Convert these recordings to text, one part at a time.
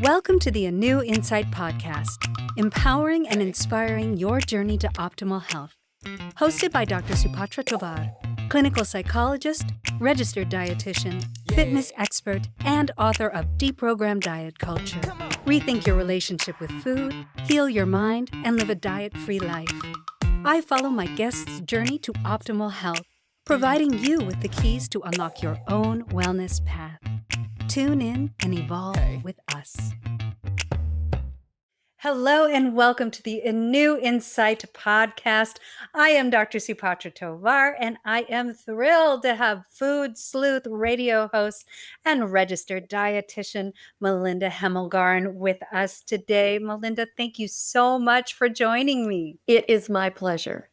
Welcome to the ANEW Insight Podcast, empowering and inspiring your journey to optimal health. Hosted by Dr. Supatra Tovar, clinical psychologist, registered dietitian, fitness expert, and author of Deprogram Diet Culture. Rethink your relationship with food, heal your mind, and live a diet-free life. I follow my guests' journey to optimal health, providing you with the keys to unlock your own wellness path. Tune in and evolve with us. Hello and welcome to the ANEW Insight Podcast. I am Dr. Supatra Tovar, and I am thrilled to have Food Sleuth Radio host and registered dietitian Melinda Hemmelgarn with us today. Melinda, thank you so much for joining me. It is my pleasure.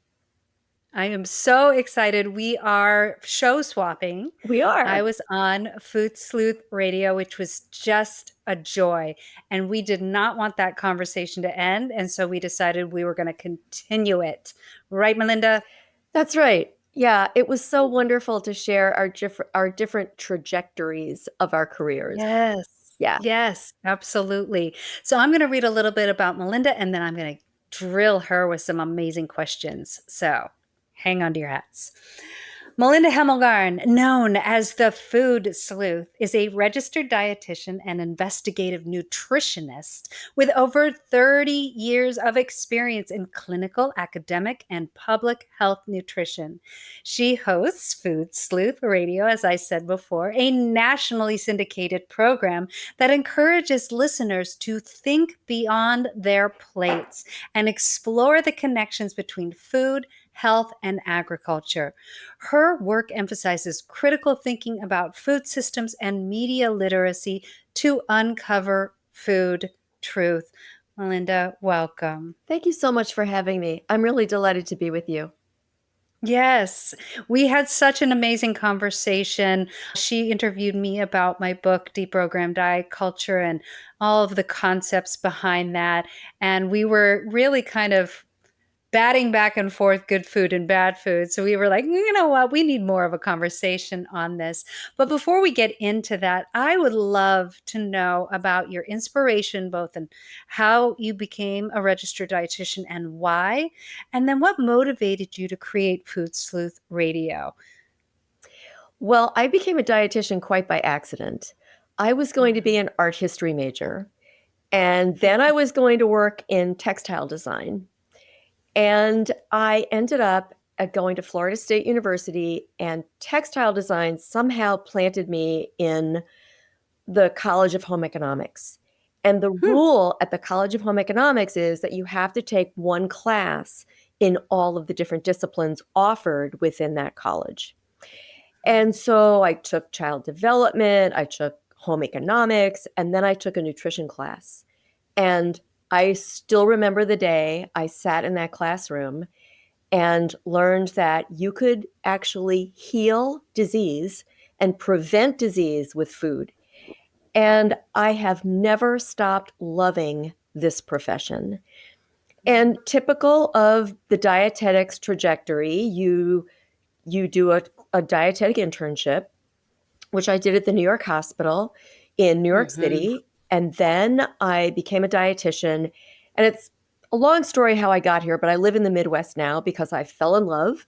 I am so excited. We are show swapping. We are. I was on Food Sleuth Radio, which was just a joy. And we did not want that conversation to end. And so we decided we were going to continue it. Right, Melinda? That's right. Yeah, it was so wonderful to share our different trajectories of our careers. Yes. Yeah. Yes, absolutely. So I'm going to read a little bit about Melinda, and then I'm going to drill her with some amazing questions. So hang on to your hats. Melinda Hemmelgarn, known as the Food Sleuth, is a registered dietitian and investigative nutritionist with over 30 years of experience in clinical, academic, and public health nutrition. She hosts Food Sleuth Radio, as I said before, a nationally syndicated program that encourages listeners to think beyond their plates and explore the connections between food, health, and agriculture. Her work emphasizes critical thinking about food systems and media literacy to uncover food truth. Melinda, welcome. Thank you so much for having me. I'm really delighted to be with you. Yes, we had such an amazing conversation. She interviewed me about my book, Deprogram Diet Culture, and all of the concepts behind that. And we were really kind of batting back and forth good food and bad food. So we were like, you know what? We need more of a conversation on this. But before we get into that, I would love to know about your inspiration, both in how you became a registered dietitian and why, and then what motivated you to create Food Sleuth Radio. Well, I became a dietitian quite by accident. I was going to be an art history major, and then I was going to work in textile design. And I ended up going to Florida State University, and textile design somehow planted me in the College of Home Economics. And the rule at the College of Home Economics is that you have to take one class in all of the different disciplines offered within that college. And so I took child development, I took home economics, and then I took a nutrition class. And I still remember the day I sat in that classroom and learned that you could actually heal disease and prevent disease with food. And I have never stopped loving this profession. And typical of the dietetics trajectory, you do a dietetic internship, which I did at the New York Hospital in New York City. And then I became a dietitian, and it's a long story how I got here, but I live in the Midwest now because I fell in love.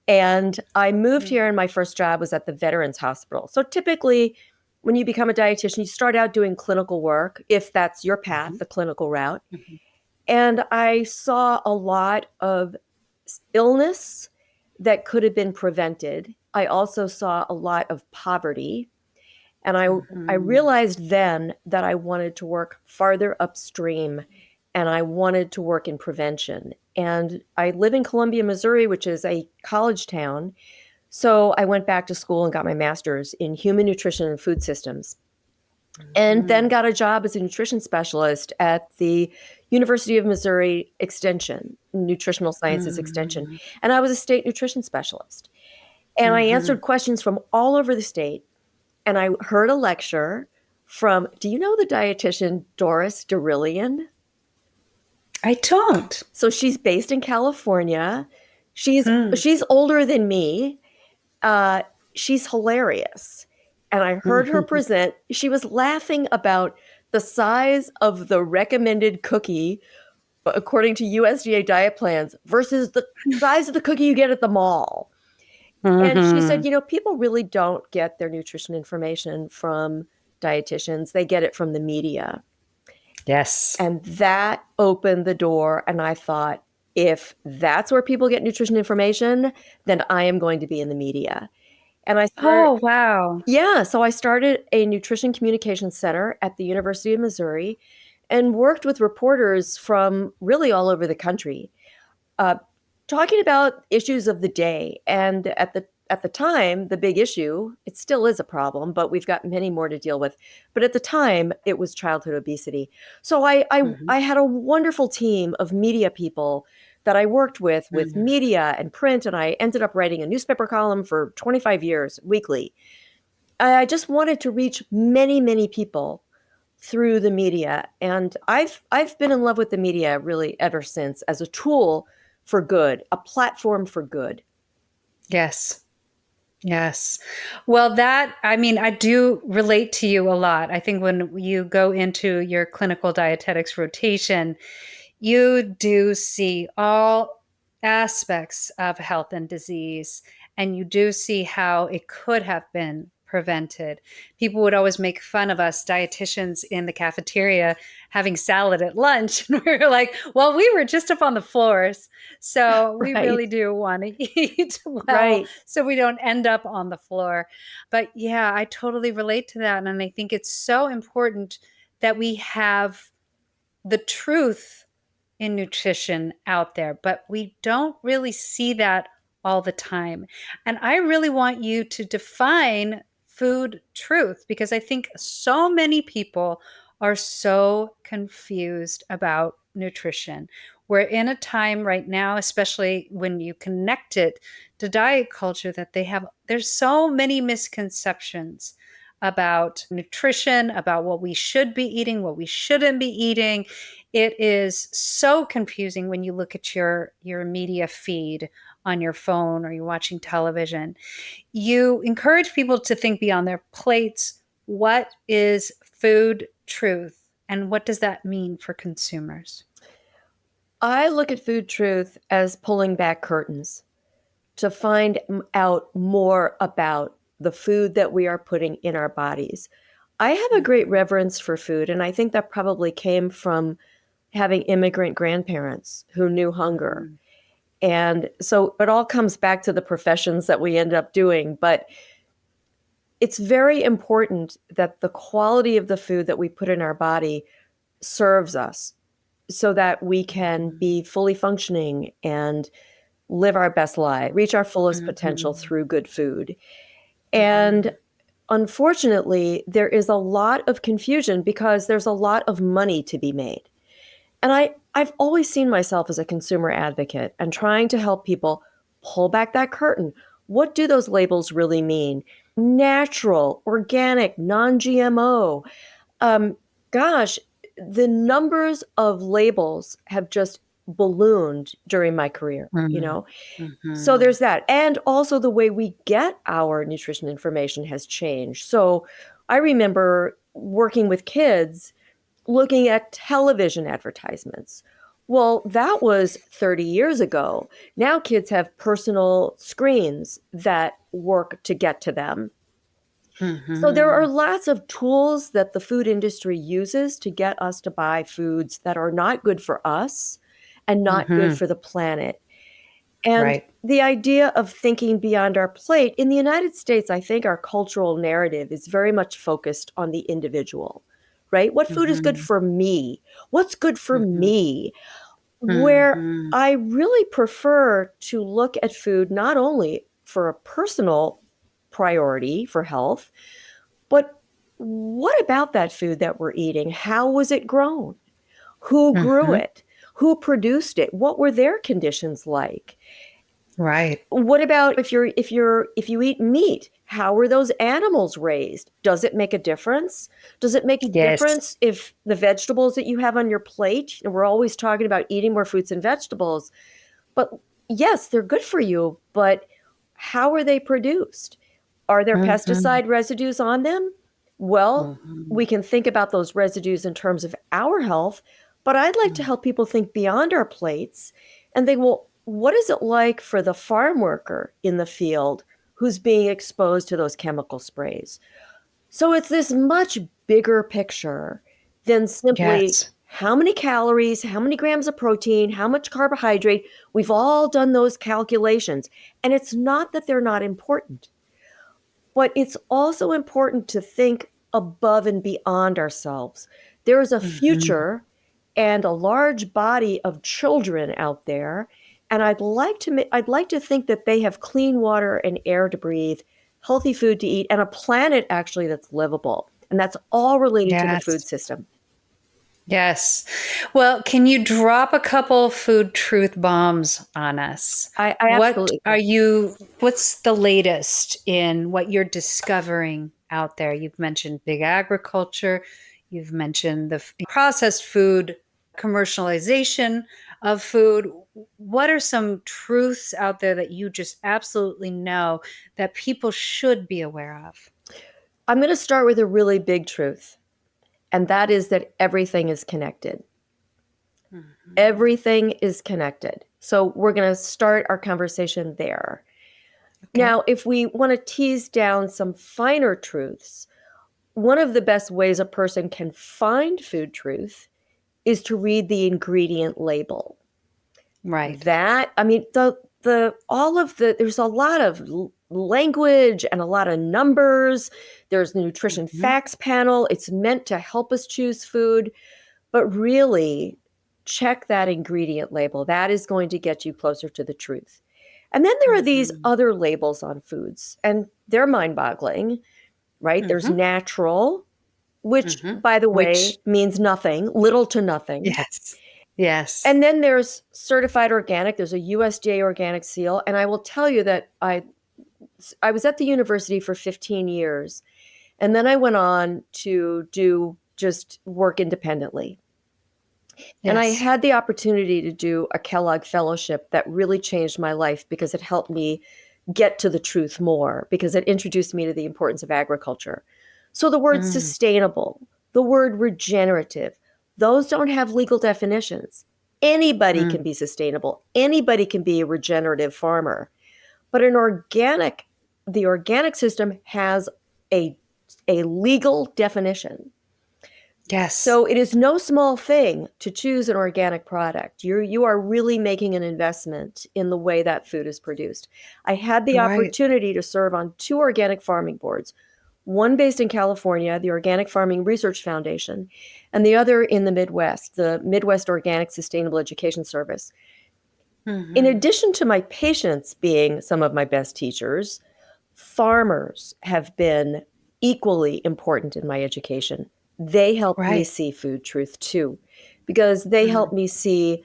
And I moved here, and my first job was at the Veterans Hospital. So typically, when you become a dietitian, you start out doing clinical work, if that's your path, the clinical route. And I saw a lot of illness that could have been prevented. I also saw a lot of poverty. And I realized then that I wanted to work farther upstream, and I wanted to work in prevention. And I live in Columbia, Missouri, which is a college town. So I went back to school and got my master's in human nutrition and food systems. And then got a job as a nutrition specialist at the University of Missouri Extension, Nutritional Sciences Extension. And I was a state nutrition specialist. And I answered questions from all over the state. And I heard a lecture from, do you know the dietitian Doris Derillian? I don't. So she's based in California. She's older than me. She's hilarious. And I heard her present. She was laughing about the size of the recommended cookie according to USDA diet plans versus the size of the cookie you get at the mall. And she said, people really don't get their nutrition information from dietitians. They get it from the media. Yes. And that opened the door. And I thought, if that's where people get nutrition information, then I am going to be in the media. And Oh, wow. Yeah. So I started a nutrition communication center at the University of Missouri and worked with reporters from really all over the country, talking about issues of the day. And at the time, the big issue, it still is a problem, but we've got many more to deal with. But at the time, it was childhood obesity. So I had a wonderful team of media people that I worked with media and print, and I ended up writing a newspaper column for 25 years weekly. I just wanted to reach many, many people through the media. And I've been in love with the media really ever since, as a tool for good, a platform for good. Yes. Yes. Well, I do relate to you a lot. I think when you go into your clinical dietetics rotation, you do see all aspects of health and disease, and you do see how it could have been prevented. People would always make fun of us dietitians in the cafeteria having salad at lunch. And we were like, well, we were just up on the floors. So we really do want to eat well so we don't end up on the floor. But yeah, I totally relate to that. And I think it's so important that we have the truth in nutrition out there, but we don't really see that all the time. And I really want you to define food truth, because I think so many people are so confused about nutrition. We're in a time right now, especially when you connect it to diet culture, that there's so many misconceptions about nutrition, about what we should be eating, what we shouldn't be eating. It is so confusing when you look at your media feed on your phone or you're watching television. You encourage people to think beyond their plates. What is food truth, and what does that mean for consumers? I look at food truth as pulling back curtains to find out more about the food that we are putting in our bodies. I have a great reverence for food, and I think that probably came from having immigrant grandparents who knew hunger. And so it all comes back to the professions that we end up doing. But it's very important that the quality of the food that we put in our body serves us so that we can be fully functioning and live our best life, reach our fullest potential through good food. And unfortunately, there is a lot of confusion because there's a lot of money to be made. And I've always seen myself as a consumer advocate and trying to help people pull back that curtain. What do those labels really mean? Natural, organic, non-GMO. Gosh, the numbers of labels have just ballooned during my career, So there's that. And also the way we get our nutrition information has changed. So I remember working with kids looking at television advertisements. Well, that was 30 years ago. Now kids have personal screens that work to get to them. So there are lots of tools that the food industry uses to get us to buy foods that are not good for us and not good for the planet. And the idea of thinking beyond our plate, in the United States, I think our cultural narrative is very much focused on the individual, right? What food is good for me? What's good for me? Where I really prefer to look at food not only for a personal priority for health, but what about that food that we're eating? How was it grown? Who grew it? Who produced it? What were their conditions like? Right. What about if you eat meat? How were those animals raised? Does it make a difference? Does it make a difference if the vegetables that you have on your plate, and we're always talking about eating more fruits and vegetables, but yes, they're good for you, but how are they produced? Are there pesticide residues on them? Well, Mhm. we can think about those residues in terms of our health, but I'd like to Mm. help people think beyond our plates and think, well, what is it like for the farm worker in the field who's being exposed to those chemical sprays? So it's this much bigger picture than simply Yes. how many calories, how many grams of protein, how much carbohydrate. We've all done those calculations. And it's not that they're not important, but it's also important to think above and beyond ourselves. There is a Mhm. future and a large body of children out there, and I'd like to think that they have clean water and air to breathe, healthy food to eat, and a planet actually that's livable. And that's all related to the food Yes. system. Yes. Well, can you drop a couple food truth bombs on us? I absolutely can. What's the latest in what you're discovering out there? You've mentioned big agriculture, you've mentioned the processed food, commercialization of food. What are some truths out there that you just absolutely know that people should be aware of? I'm going to start with a really big truth, and that is that everything is connected. Mhm. Everything is connected. So we're going to start our conversation there. Okay. Now, if we want to tease down some finer truths, one of the best ways a person can find food truth is to read the ingredient label. Right. I mean, there's a lot of language and a lot of numbers. There's the nutrition Mhm. facts panel. It's meant to help us choose food, but really check that ingredient label. That is going to get you closer to the truth. And then there are these Mhm. other labels on foods, and they're mind-boggling, right? There's Mhm. natural, which, Mhm. by the way, Which means nothing, little to nothing. yes. Yes. And then there's certified organic. There's a USDA organic seal. And I will tell you that I was at the university for 15 years. And then I went on to do just work independently. And I Yes. had the opportunity to do a Kellogg fellowship that really changed my life because it helped me get to the truth more, because it introduced me to the importance of agriculture. So the word Mm. sustainable, the word regenerative, those don't have legal definitions. Anybody can Mm. be sustainable. Anybody can be a regenerative farmer. But the organic system has a, a legal definition. Yes. So it is no small thing to choose an organic product. You are really making an investment in the way that food is produced. I had the Right. opportunity to serve on 2 organic farming boards, one based in California, the Organic Farming Research Foundation, and the other in the Midwest, the Midwest Organic Sustainable Education Service. In Mhm. addition to my patients being some of my best teachers, farmers have been equally important in my education. They helped me Right. see food truth too, because they Mm. helped me see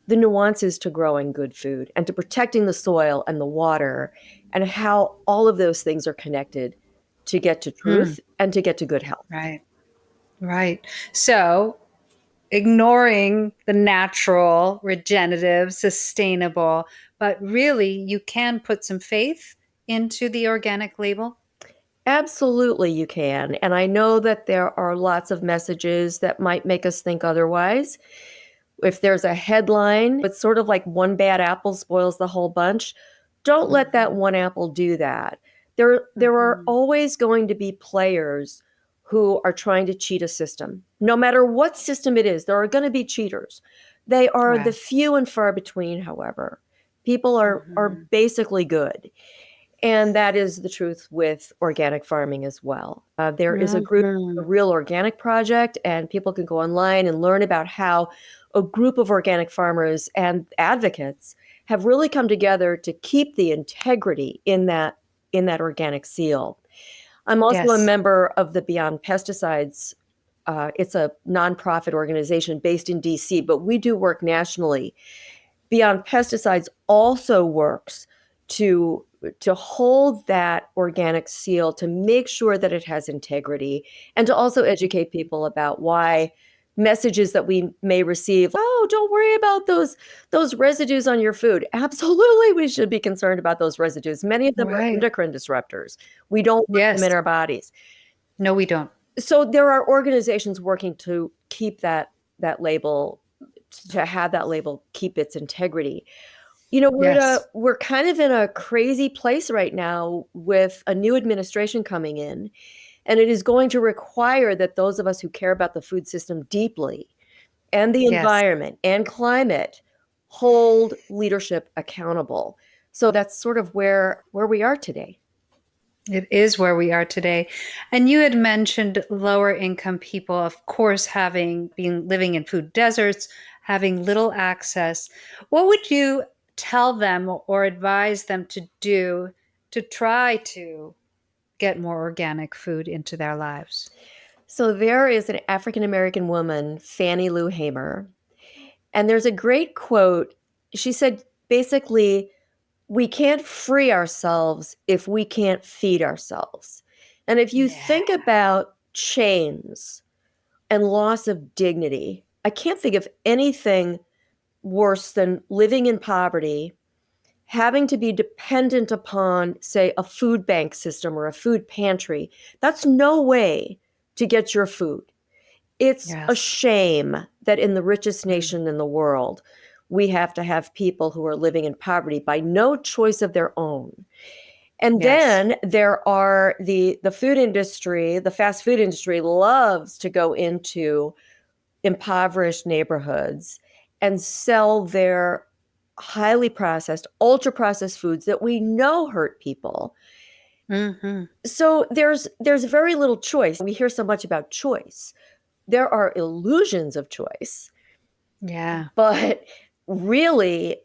the nuances to growing good food and to protecting the soil and the water, and how all of those things are connected to get to Mm. truth and to get to good health. Right. Right. So, ignoring the natural, regenerative, sustainable, but really you can put some faith into the organic label. Absolutely, you can. And I know that there are lots of messages that might make us think otherwise. If there's a headline, it's sort of like one bad apple spoils the whole bunch. Don't let that Mhm. one apple do that. There are Mhm. always going to be players who are trying to cheat a system. No matter what system it is, there are going to be cheaters. They are the Right. few and far between, however. People are Mhm. basically good. And that is the truth with organic farming as well. There is a group, a Mhm. Real Organic Project, and people can go online and learn about how a group of organic farmers and advocates have really come together to keep the integrity in that organic seal. I'm also a Yes. member of the Beyond Pesticides. It's a nonprofit organization based in DC, but we do work nationally. Beyond Pesticides also works to hold that organic seal, to make sure that it has integrity, and to also educate people about why messages that we may receive, oh, don't worry about those residues on your food. Absolutely, we should be concerned about those residues. Many of them are Right. endocrine disruptors. We don't want them Yes. in our bodies. No, we don't. So there are organizations working to keep that label, to have that label keep its integrity. You know, Yes. we're kind of in a crazy place right now with a new administration coming in, and it is going to require that those of us who care about the food system deeply and the Yes. environment and climate hold leadership accountable. So that's sort of where we are today. It is where we are today. And you had mentioned lower income people, of course, being living in food deserts, having little access. What would you tell them or advise them to do to try to get more organic food into their lives? So there is an African American woman, Fannie Lou Hamer, and there's a great quote. She said, basically, we can't free ourselves if we can't feed ourselves. And if you Yeah. think about chains and loss of dignity, I can't think of anything worse than living in poverty, having to be dependent upon, say, a food bank system or a food pantry. That's no way to get your food. It's a Yes. shame that in the richest Mm. nation in the world, we have to have people who are living in poverty by no choice of their own. And Yes. then there are the food industry, the fast food industry loves to go into impoverished neighborhoods and sell their highly processed, ultra processed foods that we know hurt people. Hmm. So there's very little choice. We hear so much about choice. There are illusions of choice, Yeah. but really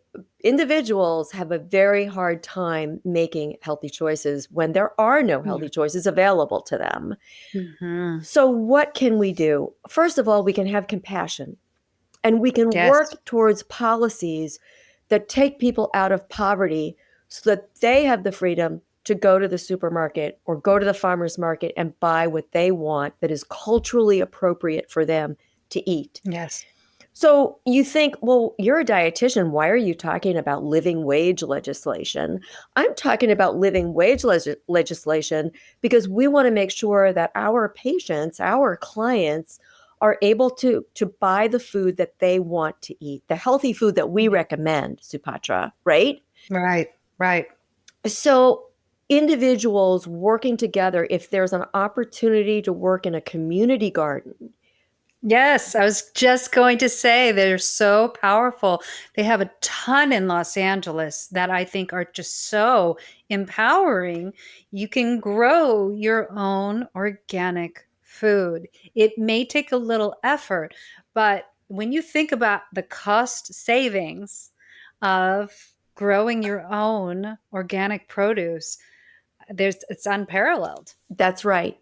individuals have a very hard time making healthy choices when there are no healthy choices available to them. Mm-hmm. So what can we do? First of all, we can have compassion, and we can Yes. work towards policies that take people out of poverty so that they have the freedom to go to the supermarket or go to the farmer's market and buy what they want that is culturally appropriate for them to eat. Yes. So you think, well, you're a dietitian. Why are you talking about living wage legislation? I'm talking about living wage legislation because we want to make sure that our patients, our clients, are able to buy the food that they want to eat, the healthy food that we recommend, Supatra, right? Right. Right. So individuals working together, if there's an opportunity to work in a community garden. Yes, I was just going to say they're so powerful. They have a ton in Los Angeles that I think are just so empowering. You can grow your own organic food. It may take a little effort, but when you think about the cost savings of growing your own organic produce, it's unparalleled. That's right.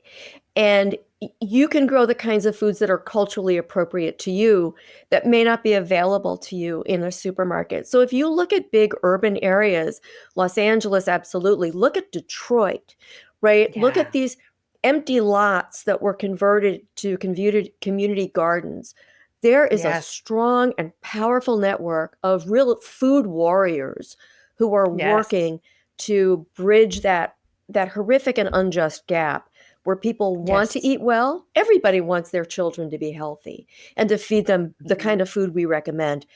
And you can grow the kinds of foods that are culturally appropriate to you that may not be available to you in a supermarket. So if you look at big urban areas, Los Angeles, absolutely. Look at Detroit, right? Look Yeah. at these empty lots that were converted to community gardens. There is a Yes. strong and powerful network of real food warriors who are Yes. working to bridge that horrific and unjust gap where people want to Yes. eat well. Everybody wants their children to be healthy and to feed them the Mhm. kind of food we recommend.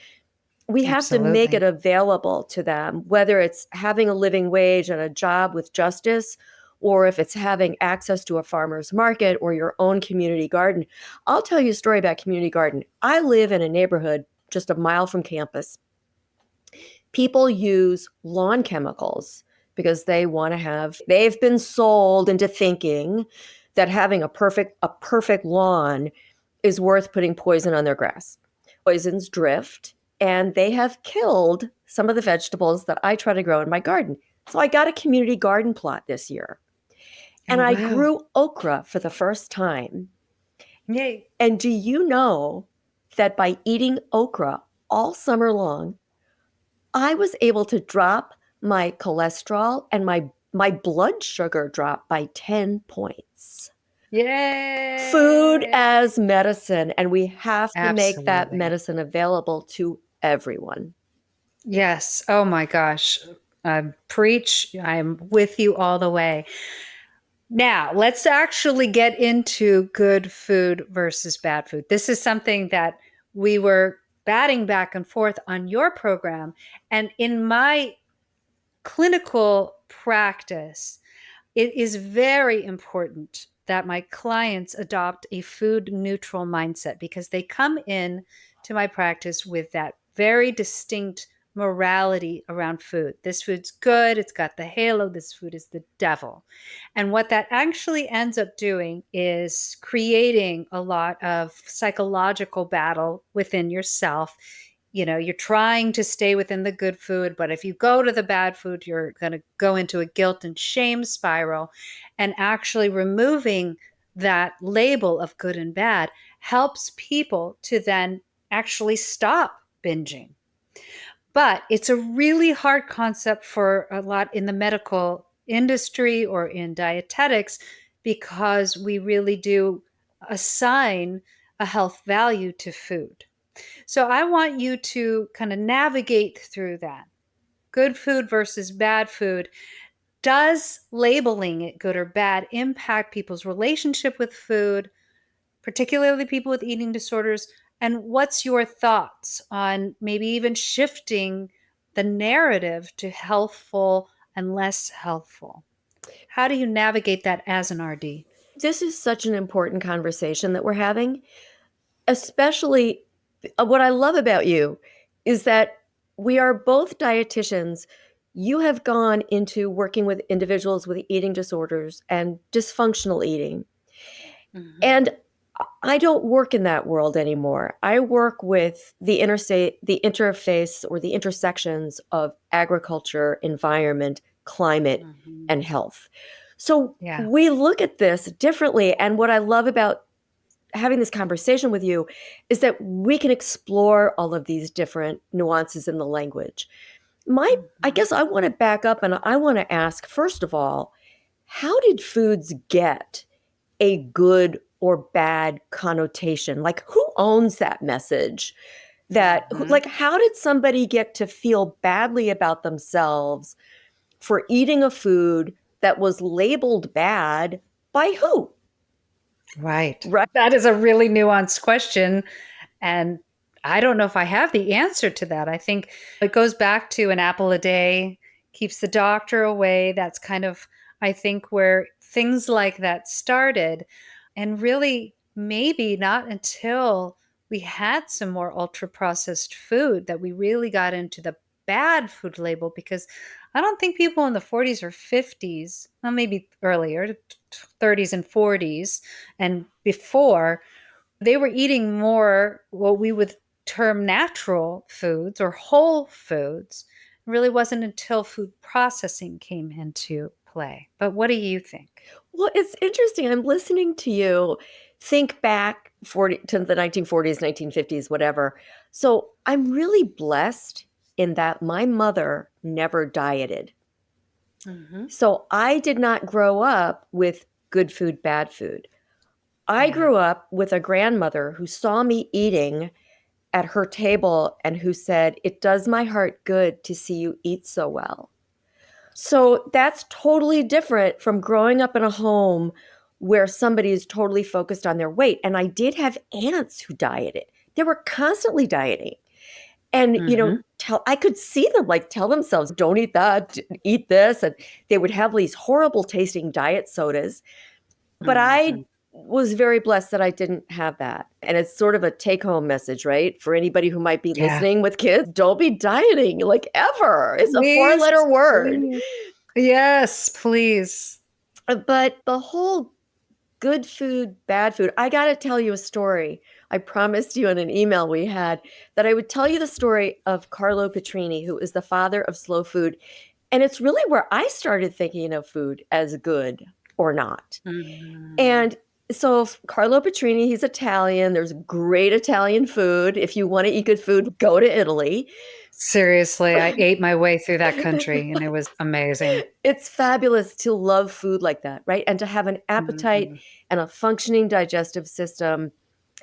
We have to make it Absolutely. available to them, whether it's having a living wage and a job with justice, or if it's having access to a farmer's market or your own community garden. I'll tell you a story about community garden. I live in a neighborhood just a mile from campus. People use lawn chemicals because they've been sold into thinking that having a perfect lawn is worth putting poison on their grass. Poisons drift, and they have killed some of the vegetables that I try to grow in my garden. So I got a community garden plot this year, and Oh, I wow. grew okra for the first time. Yay. And do you know that by eating okra all summer long, I was able to drop my cholesterol and my blood sugar dropped by 10 points. Food Yay. as medicine, and we have to make that Absolutely. medicine available to everyone. Yes. Oh my gosh. Preach. I'm with you all the way. Now, let's actually get into good food versus bad food. This is something that we were batting back and forth on your program. And in my clinical practice, it is very important that my clients adopt a food neutral mindset because they come in to my practice with that very distinct morality around food. This food's good, it's got the halo, this food is the devil. And what that actually ends up doing is creating a lot of psychological battle within yourself. You know, you're trying to stay within the good food, but if you go to the bad food, you're going to go into a guilt and shame spiral. And actually removing that label of good and bad helps people to then actually stop binging. But it's a really hard concept for a lot in the medical industry or in dietetics because we really do assign a health value to food. So I want you to kind of navigate through that. Good food versus bad food. Does labeling it good or bad impact people's relationship with food, particularly people with eating disorders? And what's your thoughts on maybe even shifting the narrative to healthful and less healthful? How do you navigate that as an RD? This is such an important conversation that we're having, especially what I love about you is that we are both dietitians. You have gone into working with individuals with eating disorders and dysfunctional eating. Mm-hmm. And I don't work in that world anymore. I work with the interface or the intersections of agriculture, environment, climate, Mm-hmm. and health. So Yeah. we look at this differently. And what I love about having this conversation with you is that we can explore all of these different nuances in the language. I guess I want to back up and I want to ask, first of all, how did foods get a good or bad connotation? Like, who owns that message? Like, how did somebody get to feel badly about themselves for eating a food that was labeled bad by who? Right. Right. That is a really nuanced question. And I don't know if I have the answer to that. I think it goes back to an apple a day keeps the doctor away. That's kind of, I think, where things like that started. And really, maybe not until we had some more ultra processed food that we really got into the bad food label, because I don't think people in the 40s or 50s, well, maybe earlier, 30s and 40s and before, they were eating more what we would term natural foods or whole foods. It really wasn't until food processing came into play. But what do you think? Well, it's interesting. I'm listening to you think back to the 1940s, 1950s, whatever. So I'm really blessed in that my mother never dieted. Mm-hmm. So I did not grow up with good food, bad food. I grew up with a grandmother who saw me eating at her table and who said, "It does my heart good to see you eat so well." So that's totally different from growing up in a home where somebody is totally focused on their weight. And I did have aunts who dieted. They were constantly dieting. And, I could see them tell themselves, don't eat that, eat this. And they would have these horrible tasting diet sodas. But I was very blessed that I didn't have that. And it's sort of a take home message, right? For anybody who might be listening with kids, don't be dieting ever. It's a 4-letter word. Please. Yes, please. But the whole good food, bad food, I got to tell you a story. I promised you in an email we had that I would tell you the story of Carlo Petrini, who is the father of slow food. And it's really where I started thinking of food as good or not. Mm-hmm. And so Carlo Petrini, he's Italian. There's great Italian food. If you want to eat good food, go to Italy. Seriously, I ate my way through that country and it was amazing. It's fabulous to love food like that, right? And to have an appetite and a functioning digestive system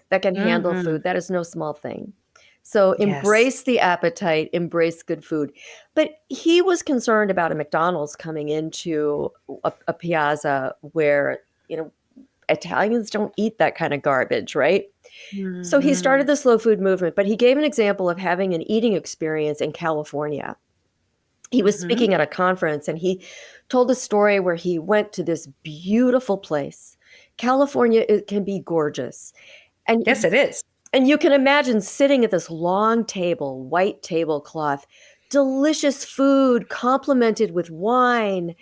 that can handle food. That is no small thing. So Yes. embrace the appetite, embrace good food. But he was concerned about a McDonald's coming into a piazza where, Italians don't eat that kind of garbage, right? So he started Mhm. the slow food movement, but he gave an example of having an eating experience in California. He was Mhm. speaking at a conference and he told a story where he went to this beautiful place. California, it can be gorgeous. And Yes, it is. and you can imagine sitting at this long table, white tablecloth, delicious food complemented with wine.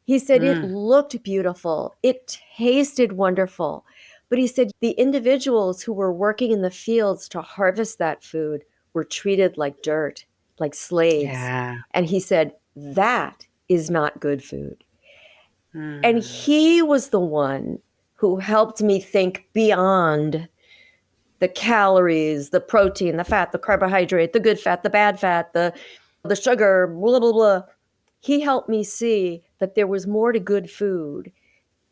He said it Mm. looked beautiful. It tasted wonderful. But he said the individuals who were working in the fields to harvest that food were treated like dirt, like slaves. Yeah. And he said, that is not good food. And Mm. he was the one who helped me think beyond the calories, the protein, the fat, the carbohydrate, the good fat, the bad fat, the sugar, blah, blah, blah. He helped me see that there was more to good food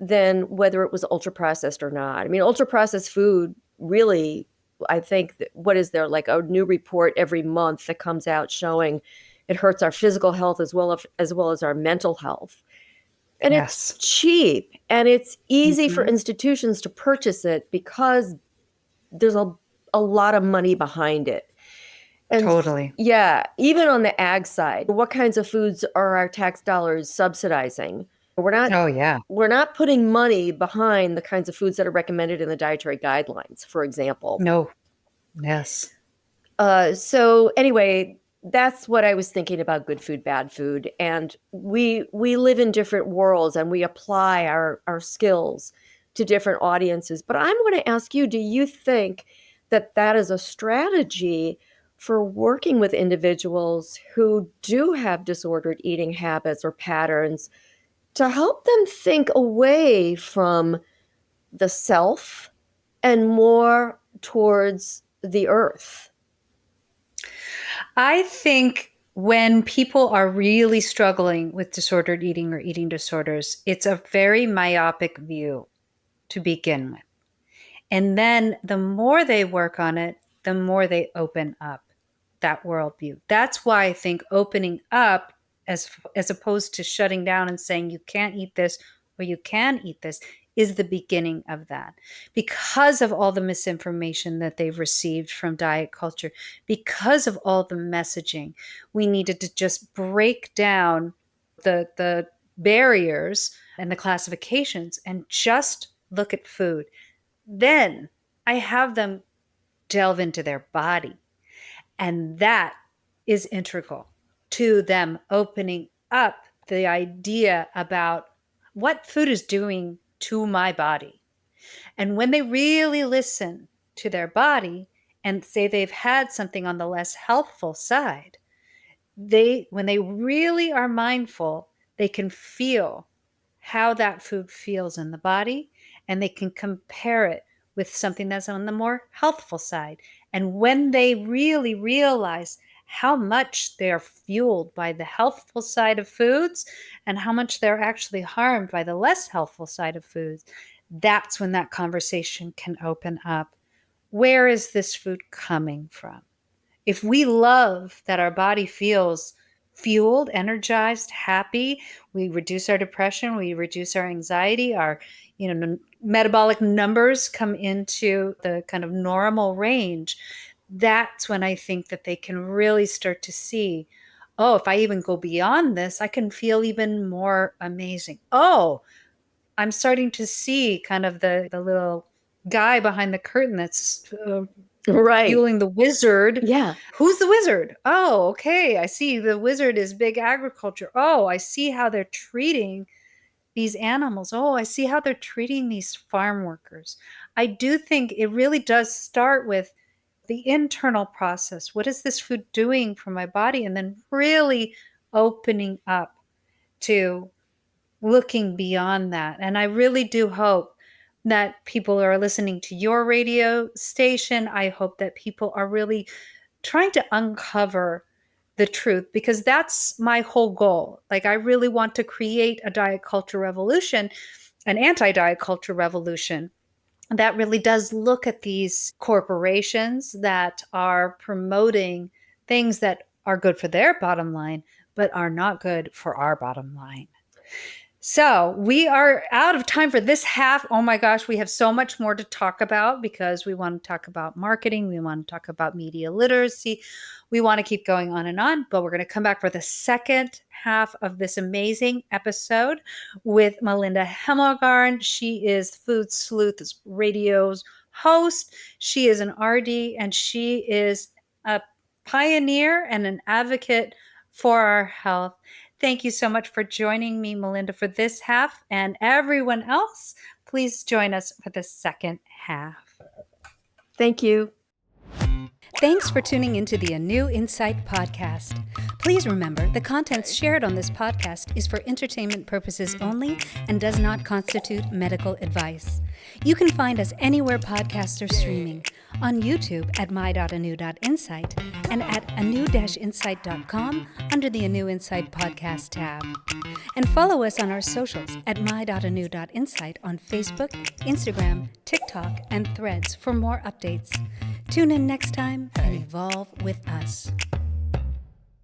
than whether it was ultra processed or not. I mean, ultra processed food really, I think, what is there, like a new report every month that comes out showing it hurts our physical health as well as our mental health. And it's Yes. cheap and it's easy for Mhm. institutions to purchase it because there's a lot of money behind it. And Totally. yeah, even on the ag side, what kinds of foods are our tax dollars subsidizing? We're not Oh, yeah. we're not putting money behind the kinds of foods that are recommended in the dietary guidelines, for example. No. Yes. So anyway, that's what I was thinking about good food, bad food, and we live in different worlds and we apply our skills to different audiences. But I'm going to ask you: do you think that that is a strategy for working with individuals who do have disordered eating habits or patterns to help them think away from the self and more towards the earth? I think when people are really struggling with disordered eating or eating disorders, it's a very myopic view to begin with. And then the more they work on it, the more they open up that worldview. That's why I think opening up, as opposed to shutting down and saying you can't eat this or you can eat this, is the beginning of that. Because of all the misinformation that they've received from diet culture, because of all the messaging, we needed to just break down the barriers and the classifications and just look at food. Then I have them delve into their body. And that is integral to them opening up the idea about what food is doing to my body. And when they really listen to their body and say they've had something on the less healthful side, when they really are mindful, they can feel how that food feels in the body and they can compare it with something that's on the more healthful side. And when they really realize how much they're fueled by the healthful side of foods and how much they're actually harmed by the less healthful side of foods, that's when that conversation can open up. Where is this food coming from? If we love that our body feels fueled, energized, happy, we reduce our depression, we reduce our anxiety, our metabolic numbers come into the kind of normal range. That's when I think that they can really start to see, oh, if I even go beyond this, I can feel even more amazing. Oh, I'm starting to see kind of the little guy behind the curtain that's Right. fueling the wizard. Yeah. Who's the wizard? Oh, okay. I see the wizard is big agriculture. Oh, I see how they're treating these animals. Oh, I see how they're treating these farm workers. I do think it really does start with the internal process. What is this food doing for my body? And then really opening up to looking beyond that. And I really do hope that people are listening to your radio station. I hope that people are really trying to uncover the truth because that's my whole goal. Like, I really want to create a diet culture revolution, an anti diet culture revolution that really does look at these corporations that are promoting things that are good for their bottom line, but are not good for our bottom line. So we are out of time for this half. Oh my gosh, we have so much more to talk about because we want to talk about marketing. We want to talk about media literacy. We want to keep going on, but we're going to come back for the second half of this amazing episode with Melinda Hemmelgarn. She is Food Sleuth Radio's host. She is an RD and she is a pioneer and an advocate for our health. Thank you so much for joining me, Melinda, for this half. And everyone else, please join us for the second half. Thank you. Thanks for tuning into the ANEW Insight Podcast. Please remember, the contents shared on this podcast is for entertainment purposes only and does not constitute medical advice. You can find us anywhere podcasts are streaming, on YouTube at my.anew.insight and at anew-insight.com under the ANEW Insight Podcast tab. And follow us on our socials at my.anew.insight on Facebook, Instagram, TikTok, and Threads for more updates. Tune in next time and evolve with us.